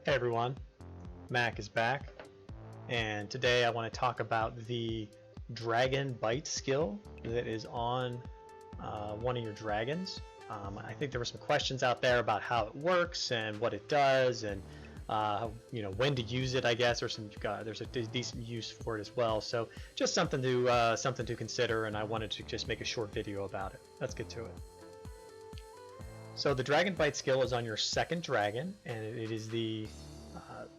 Hey everyone, Mac is back, and today I want to talk about the dragon bite skill that is on one of your dragons. I think there were some questions out there about how it works and what it does, and when to use it. I guess there's a decent use for it as well. So just something to consider, and I wanted to just make a short video about it. Let's get to it. So the dragon bite skill is on your second dragon, and it is the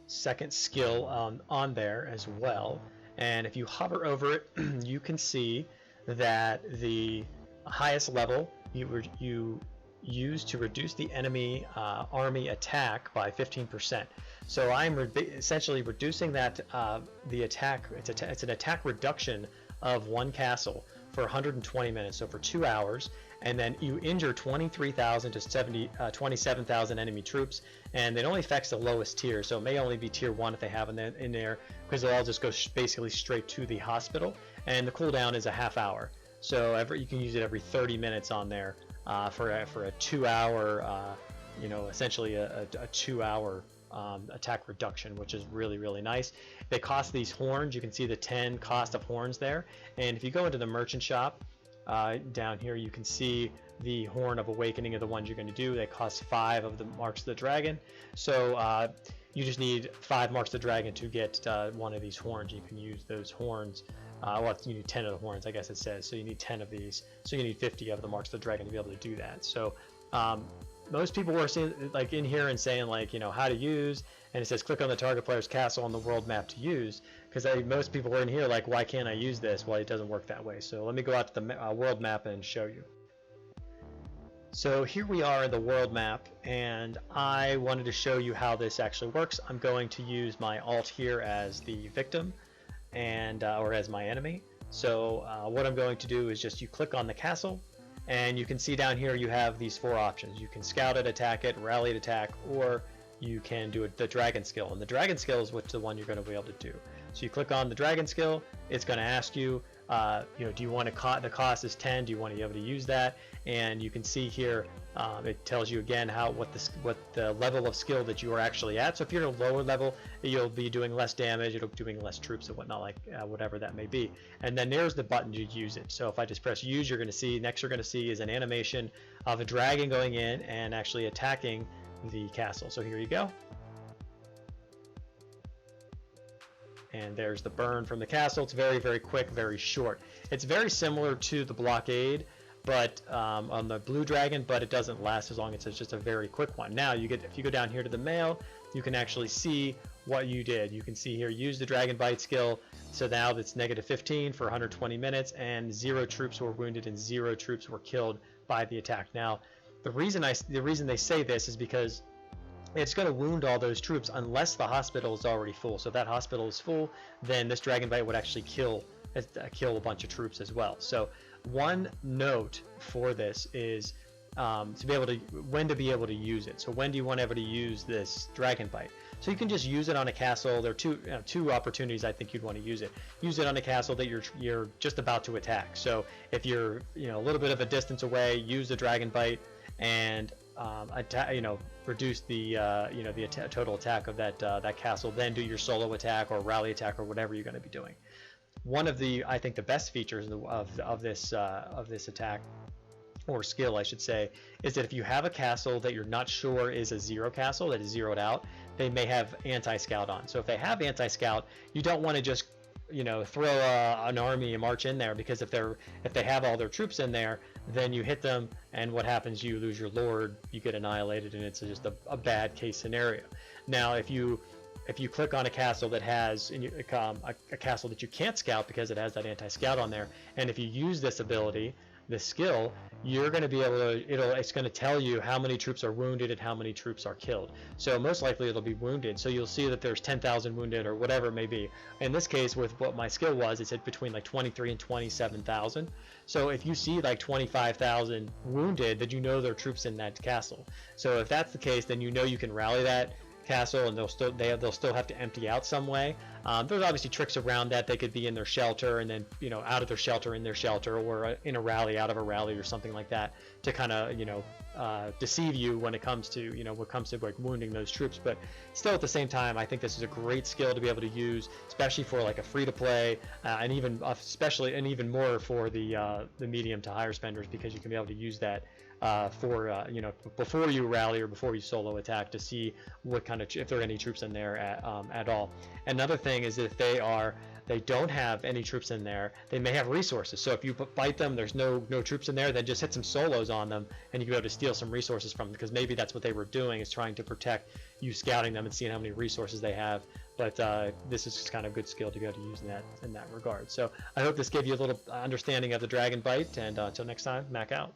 second skill on there as well. And if you hover over it, you can see that the highest level you use to reduce the enemy army attack by 15%. So I'm essentially reducing that the attack. It's an attack reduction of one castle for 120 minutes, so for 2 hours, and then you injure 23,000 to 27,000 enemy troops, and it only affects the lowest tier, so it may only be tier 1 if they have in there, because they'll all just go basically straight to the hospital, and the cooldown is a half hour. So you can use it every 30 minutes on there for a 2 hour, essentially a 2 hour attack reduction, which is really nice. They cost these horns. You can see the 10 cost of horns there, and if you go into the merchant shop down here, you can see the horn of awakening of the ones you're going to do. They cost 5 of the marks of the dragon, so you just need 5 marks of the dragon to get one of these horns. You can use those horns. You need 10 of the horns, I guess it says, so you need 10 of these, so you need 50 of the marks of the dragon to be able to do that. So most people were saying, like, in here and saying, like, how to use, and it says click on the target player's castle on the world map to use, because most people were in here like, why can't I use this? Well, it doesn't work that way. So let me go out to the world map and show you. So here we are in the world map, and I wanted to show you how this actually works. I'm going to use my alt here as the victim, and or as my enemy. So what I'm going to do is just you click on the castle, and you can see down here you have these 4 options. You can scout it, attack it, rally it, attack, or you can do the dragon skill. And the dragon skill is the one you're going to be able to do. So you click on the dragon skill, it's going to ask you, do you want to, the cost is 10, do you want to be able to use that? And you can see here, it tells you again what the level of skill that you are actually at. So if you're at a lower level, you'll be doing less damage, it'll be doing less troops and whatnot, like whatever that may be. And then there's the button to use it. So if I just press use, you're going to see, next you're going to see is an animation of a dragon going in and actually attacking the castle. So here you go. And there's the burn from the castle. It's very quick, very short. It's very similar to the blockade, but on the blue dragon, but it doesn't last as long. It's just a very quick one. Now if you go down here to the mail, you can actually see what you did. You can see here, use the dragon bite skill. So now it's -15 for 120 minutes, and 0 troops were wounded and 0 troops were killed by the attack. Now the reason they say this is because it's going to wound all those troops unless the hospital is already full. So if that hospital is full, then this dragon bite would actually kill a bunch of troops as well. So one note for this is when to be able to use it. So when do you want to use this dragon bite? So you can just use it on a castle. There are two opportunities I think you'd want to use it. Use it on a castle that you're just about to attack. So if you're a little bit of a distance away, use the dragon bite and reduce the total attack of that castle. Then do your solo attack or rally attack or whatever you're going to be doing. One of I think the best features of this attack, or skill I should say, is that if you have a castle that you're not sure is a 0 castle, that is zeroed out, they may have anti-scout on. So if they have anti-scout, you don't want to just throw an army and march in there, because if they have all their troops in there, then you hit them, and what happens? You lose your lord, you get annihilated, and it's just a bad case scenario. Now if you click on a castle that has a castle that you can't scout because it has that anti-scout on there, and if you use this ability, this skill, you're going to be able to, it's going to tell you how many troops are wounded and how many troops are killed. So most likely it'll be wounded. So you'll see that there's 10,000 wounded or whatever it may be. In this case, with what my skill was, it said between like 23 and 27,000. So if you see like 25,000 wounded, then you know there are troops in that castle. So if that's the case, then you know you can rally that castle, and they'll still have to empty out some way. There's obviously tricks around that. They could be in their shelter, and then out of their shelter, in their shelter, or in a rally, out of a rally, or something like that, to kind of deceive you when it comes to like wounding those troops. But still, at the same time, I think this is a great skill to be able to use, especially for like a free-to-play, and even more for the medium to higher spenders, because you can be able to use that before you rally or before you solo attack, to see what kind of, if there are any troops in there at all. Another thing is, if they don't have any troops in there, they may have resources. So if you fight them, there's no troops in there, then just hit some solos on them, and you can be able to steal some resources from them, because maybe that's what they were doing, is trying to protect you, scouting them and seeing how many resources they have. But this is just kind of a good skill to be able to use in that regard. So I hope this gave you a little understanding of the Dragon Bite, and until next time, Mac out.